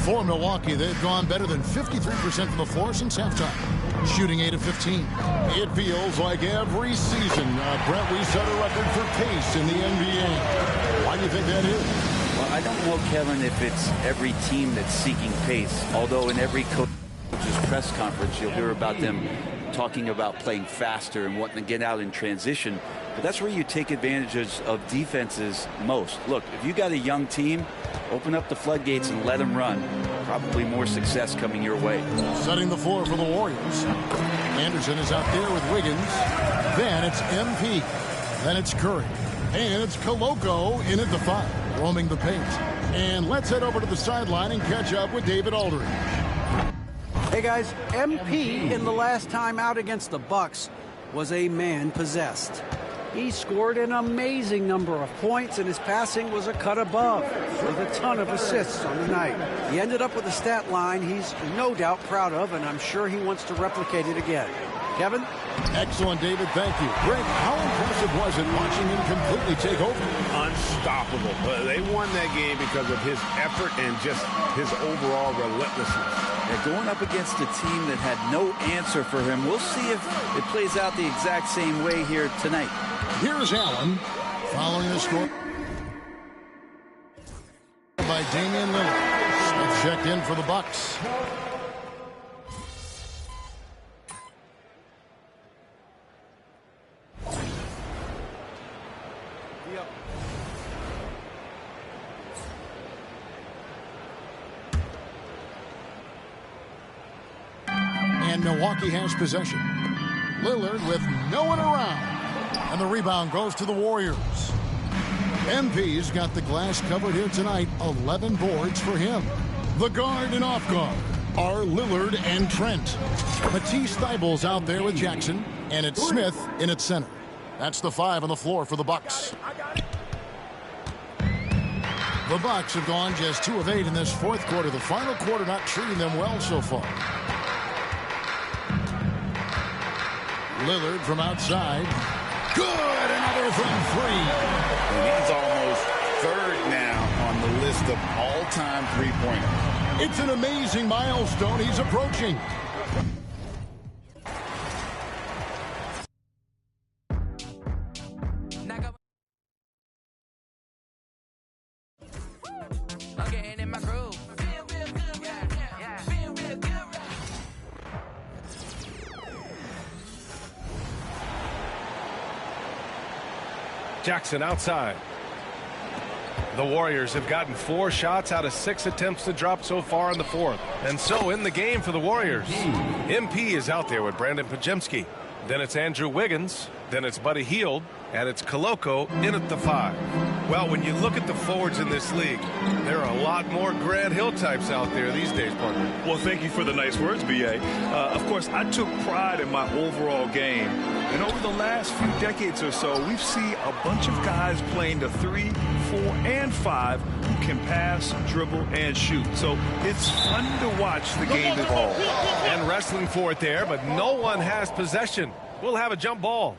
For Milwaukee, they've gone better than 53% from the floor since halftime, shooting 8 of 15. It feels like every season, Brent, we set a record for pace in the NBA. Why do you think that is? Well, I don't know, Kevin, if it's every team that's seeking pace, although in every coach's press conference, you'll hear about them talking about playing faster and wanting to get out in transition. But that's where you take advantage of defenses most. Look, if you got a young team, open up the floodgates and let them run. Probably more success coming your way. Setting the floor for the Warriors. Anderson is out there with Wiggins. Then it's MP. Then it's Curry. And it's Koloko in at the 5, roaming the paint. And let's head over to the sideline and catch up with David Aldridge. Hey guys, MP in the last time out against the Bucks was a man possessed. He scored an amazing number of points, and his passing was a cut above, with a ton of assists on the night. He ended up with a stat line he's no doubt proud of, and I'm sure he wants to replicate it again. Kevin? Excellent, David. Thank you. Greg, how impressive was it watching him completely take over? Unstoppable. They won that game because of his effort and just his overall relentlessness. They're going up against a team that had no answer for him. We'll see if it plays out the exact same way here tonight. Here's Allen following the score by Damian Lillard. Smith checked in for the Bucks. And Milwaukee has possession. Lillard with no one around. And the rebound goes to the Warriors. MP's got the glass covered here tonight. 11 boards for him. The guard and off guard are Lillard and Trent. Matisse Thybulle's out there with Jackson. And it's Smith in at center. That's the 5 on the floor for the Bucks. The Bucks have gone just 2 of 8 in this fourth quarter. The final quarter not treating them well so far. Lillard from outside. Good! Another from 3. And he's almost 3rd now on the list of all-time three-pointers. It's an amazing milestone he's approaching. Jackson outside. The Warriors have gotten 4 shots out of 6 attempts to drop so far in the fourth. And so in the game for the Warriors, MP is out there with Brandon Pajemski. Then it's Andrew Wiggins. Then it's Buddy Hield. And it's Koloko in at the 5. Well, when you look at the forwards in this league, there are a lot more Grant Hill types out there these days, partner. Well, thank you for the nice words, B.A. Of course, I took pride in my overall game. And over the last few decades or so, we've seen a bunch of guys playing the 3, 4, and 5 who can pass, dribble, and shoot. So it's fun to watch the game evolve. And wrestling for it there, but no one has possession. We'll have a jump ball.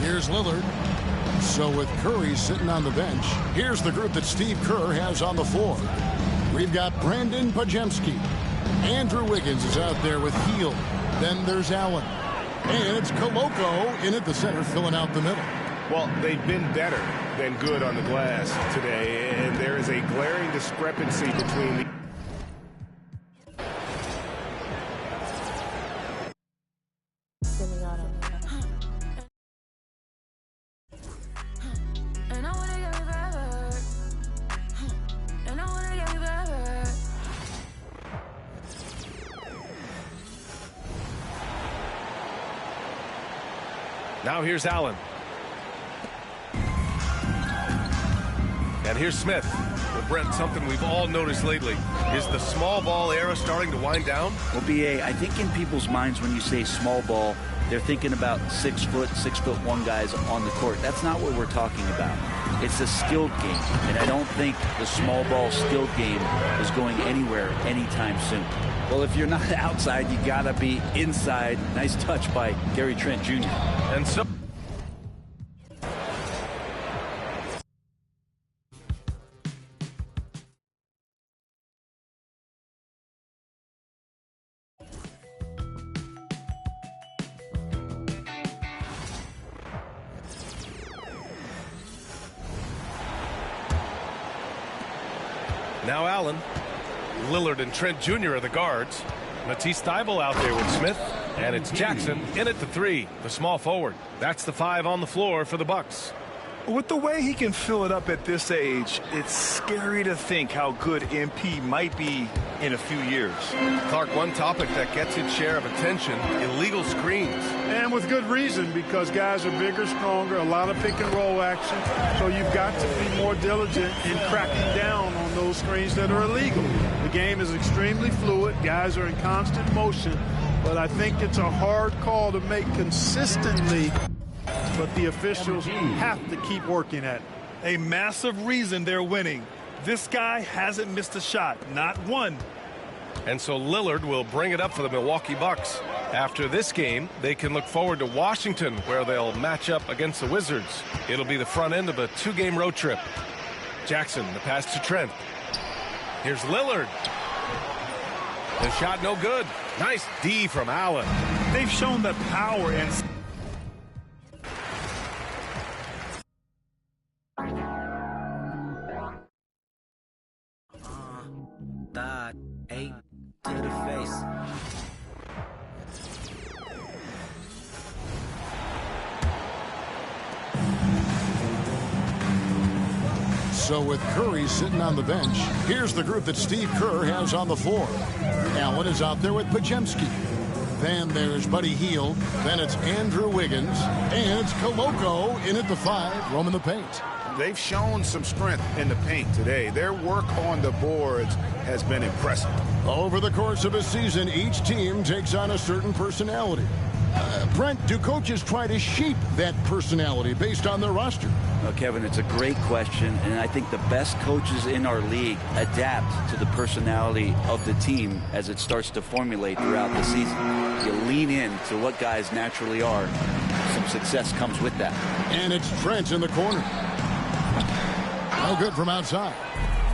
Here's Lillard. So with Curry sitting on the bench, here's the group that Steve Kerr has on the floor. We've got Brandon Pajemski. Andrew Wiggins is out there with Hield. Then there's Allen. And it's Koloko in at the center, filling out the middle. Well, they've been better than good on the glass today, and there is a glaring discrepancy between the Now here's Allen. And here's Smith with Brent, something we've all noticed lately. Is the small ball era starting to wind down? Well, B.A., I think in people's minds when you say small ball, they're thinking about 6'1" guys on the court. That's not what we're talking about. It's a skilled game, and I don't think the small ball skilled game is going anywhere anytime soon. Well, if you're not outside, you gotta be inside. Nice touch by Gary Trent Jr. And so now Allen. Lillard and Trent Jr. are the guards. Matisse Thybulle out there with Smith. And it's Jackson in at the 3, the small forward. That's the 5 on the floor for the Bucks. With the way he can fill it up at this age, it's scary to think how good MP might be in a few years. Clark, one topic that gets its share of attention, illegal screens. And with good reason, because guys are bigger, stronger, a lot of pick and roll action. So you've got to be more diligent in cracking down on those screens that are illegal. The game is extremely fluid. Guys are in constant motion. But I think it's a hard call to make consistently. But the officials have to keep working at it. A massive reason they're winning. This guy hasn't missed a shot, not one. And so Lillard will bring it up for the Milwaukee Bucks. After this game, they can look forward to Washington, where they'll match up against the Wizards. It'll be the front end of a 2-game road trip. Jackson, the pass to Trent. Here's Lillard. The shot no good. Nice D from Allen. They've shown the power and... Eight to the face. So with Curry sitting on the bench, here's the group that Steve Kerr has on the floor. Allen is out there with Podziemski. Then there's Buddy Hield. Then it's Andrew Wiggins. And it's Koloko in at the 5, roaming the paint. They've shown some strength in the paint today. Their work on the boards has been impressive. Over the course of a season, each team takes on a certain personality. Brent, do coaches try to shape that personality based on their roster? Well, Kevin, it's a great question, and I think the best coaches in our league adapt to the personality of the team as it starts to formulate throughout the season. You lean in to what guys naturally are. Some success comes with that. And it's Trent in the corner. No good from outside.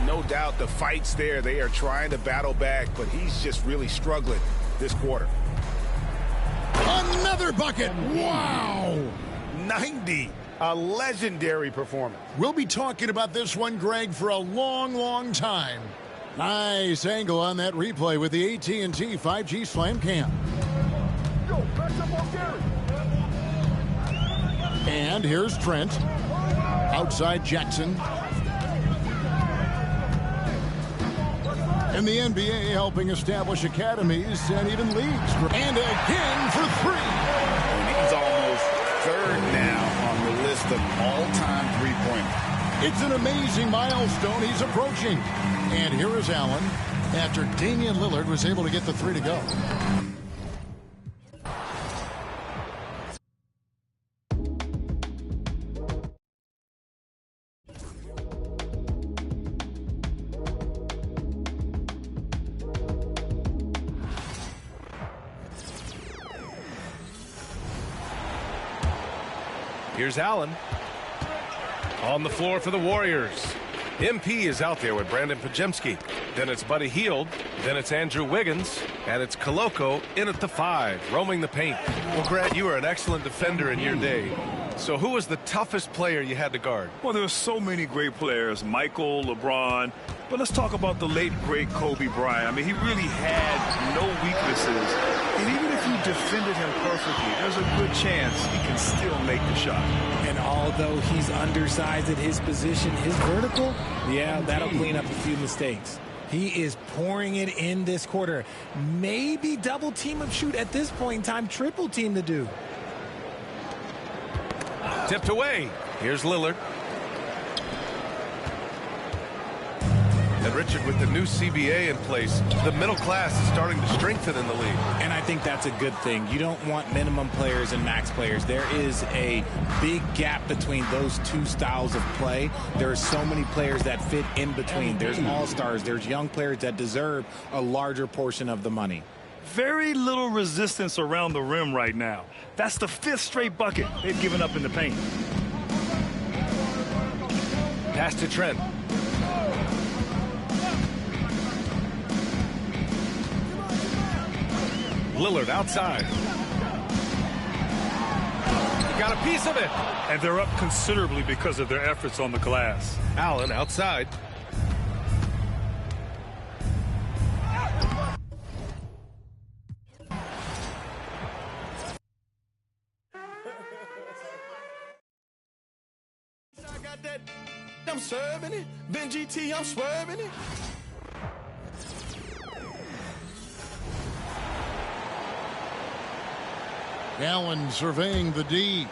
No doubt the fight's there. They are trying to battle back, but he's just really struggling this quarter. Another bucket. Wow. 90. A legendary performance. We'll be talking about this one, Greg, for a long, long time. Nice angle on that replay with the AT&T 5G Slam Cam. And here's Trent. Outside Jackson. And the NBA helping establish academies and even leagues. And again for 3. And he's almost third now on the list of all-time three-pointers. It's an amazing milestone he's approaching. And here is Allen after Damian Lillard was able to get the 3 to go. Here's Allen on the floor for the Warriors. MP is out there with Brandon Podziemski. Then it's Buddy Hield. Then it's Andrew Wiggins. And it's Koloko in at the 5, roaming the paint. Well, Grant, you were an excellent defender in your day. So who was the toughest player you had to guard? Well, there were so many great players, Michael, LeBron. But let's talk about the late, great Kobe Bryant. I mean, he really had no weaknesses. And even if you defended him perfectly, there's a good chance he can still make the shot. And although he's undersized at his position, his vertical, yeah, that'll clean up a few mistakes. He is pouring it in this quarter. Maybe double team him shoot at this point in time, triple team the dude. Tipped away. Here's Lillard. Richard, with the new CBA in place, the middle class is starting to strengthen in the league. And I think that's a good thing. You don't want minimum players and max players. There is a big gap between those two styles of play. There are so many players that fit in between. There's all-stars. There's young players that deserve a larger portion of the money. Very little resistance around the rim right now. That's the 5th straight bucket they've given up in the paint. Pass to Trent. Lillard outside. He got a piece of it. And they're up considerably because of their efforts on the glass. Allen outside. I'm serving it. Ben GT, I'm swerving it. Allen surveying the D.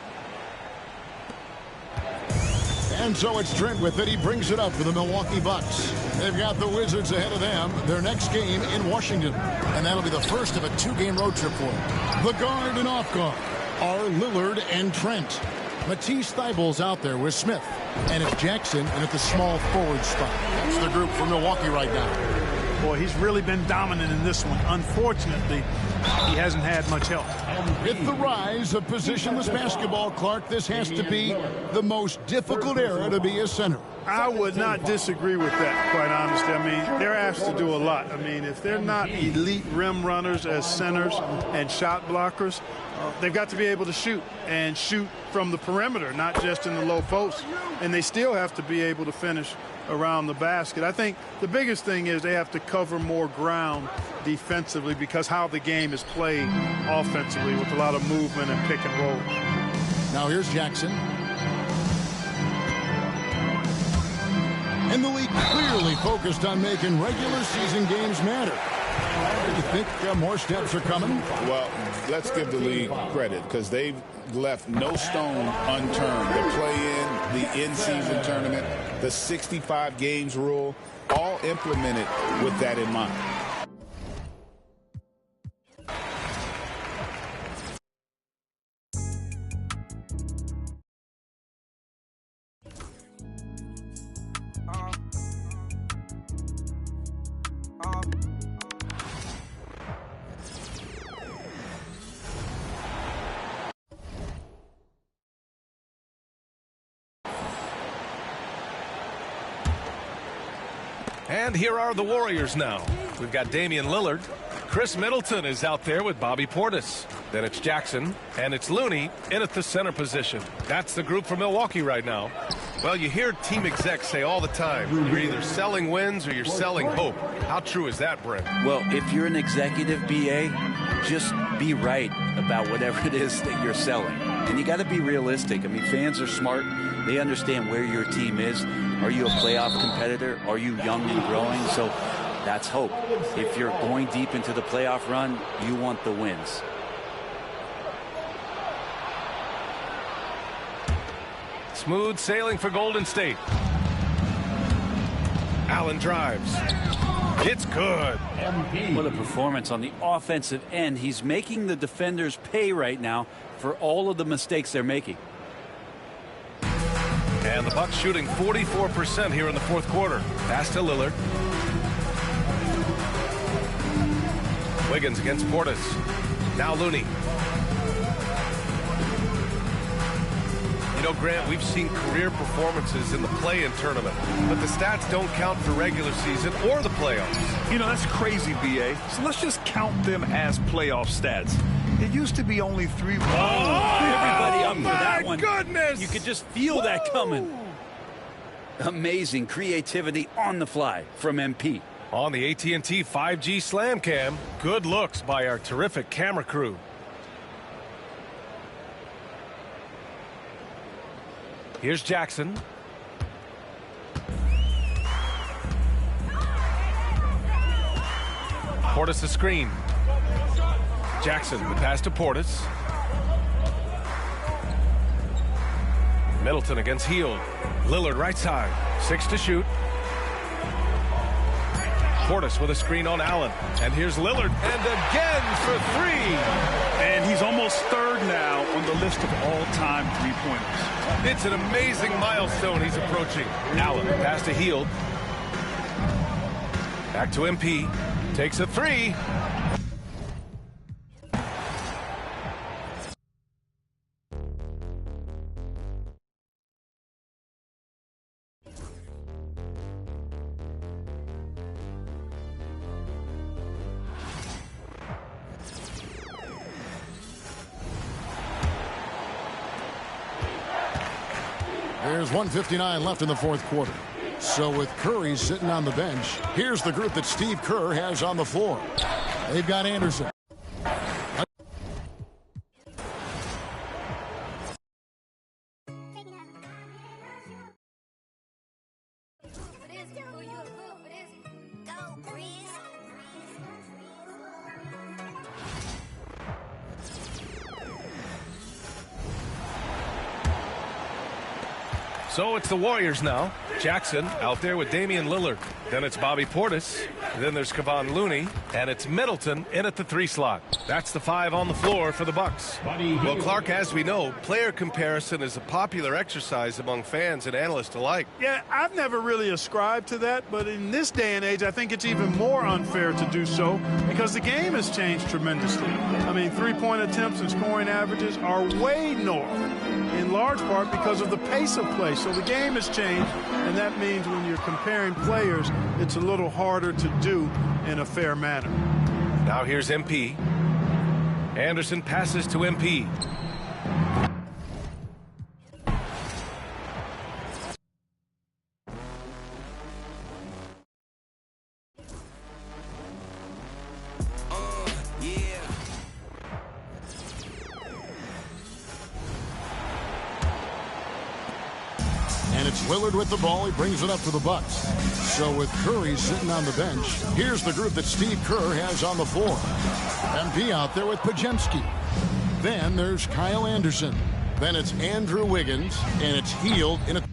And so it's Trent with it. He brings it up for the Milwaukee Bucks. They've got the Wizards ahead of them. Their next game in Washington. And that'll be the first of a 2-game road trip for them. The guard and off guard are Lillard and Trent. Matisse Thybulle's out there with Smith. And it's Jackson and at the small forward spot. That's the group for Milwaukee right now. Boy, he's really been dominant in this one. Unfortunately, he hasn't had much help. With the rise of positionless basketball, Clark, this has to be the most difficult era to be a center. I would not disagree with that, quite honestly. I mean, they're asked to do a lot. I mean, if they're not elite rim runners as centers and shot blockers, they've got to be able to shoot and shoot from the perimeter, not just in the low post. And they still have to be able to finish around the basket. I think the biggest thing is they have to cover more ground defensively because how the game is played offensively with a lot of movement and pick and roll. Now here's Jackson. And the league clearly focused on making regular season games matter. Do you think more steps are coming? Well, let's give the league credit because they've left no stone unturned. The play-in, the in-season tournament, the 65 games rule, all implemented with that in mind. And here are the Warriors now. We've got Damian Lillard. Chris Middleton is out there with Bobby Portis. Then it's Jackson, and it's Looney in at the center position. That's the group for Milwaukee right now. Well, you hear team execs say all the time, you're either selling wins or you're selling hope. How true is that, Brent? Well, if you're an executive, BA, just be right about whatever it is that you're selling. And you got to be realistic. I mean, fans are smart. They understand where your team is. Are you a playoff competitor? Are you young and growing? So that's hope. If you're going deep into the playoff run, you want the wins. Smooth sailing for Golden State. Allen drives. It's good. What a performance on the offensive end. He's making the defenders pay right now for all of the mistakes they're making. And the Bucks shooting 44% here in the fourth quarter. Pass to Lillard. Wiggins against Portis. Now Looney. You know, Grant, we've seen career performances in the play-in tournament, but the stats don't count for regular season or the playoffs. You know, that's crazy, BA. So let's just count them as playoff stats. It used to be only 3. Everybody up for that one. Goodness! You could just feel that coming. Amazing creativity on the fly from MP. On the AT&T 5G Slam Cam, good looks by our terrific camera crew. Here's Jackson. Portis a screen. Jackson, the pass to Portis. Middleton against Hield. Lillard right side. 6 to shoot. Portis with a screen on Allen. And here's Lillard. And again for three. And he's almost third now on the list of all-time three-pointers. It's an amazing milestone he's approaching. Allen pass to Hield. Back to MP. Takes a three. There's 1:59 left in the fourth quarter. So with Curry sitting on the bench, here's the group that Steve Kerr has on the floor. They've got Anderson. So it's the Warriors now. Jackson out there with Damian Lillard. Then it's Bobby Portis. Then there's Kevon Looney. And it's Middleton in at the 3 slot. That's the 5 on the floor for the Bucks. Well, Clark, as we know, player comparison is a popular exercise among fans and analysts alike. Yeah, I've never really ascribed to that, but in this day and age, I think it's even more unfair to do so because the game has changed tremendously. I mean, three-point attempts and scoring averages are way north, in large part because of the pace of play. So the game has changed, and that means when you're comparing players, it's a little harder to do in a fair manner. Now here's MP. Anderson passes to MP. And it's Lillard with the ball. He brings it up for the Bucks. So with Curry sitting on the bench, here's the group that Steve Kerr has on the floor. MP out there with Podziemski. Then there's Kyle Anderson. Then it's Andrew Wiggins. And it's Hield in a...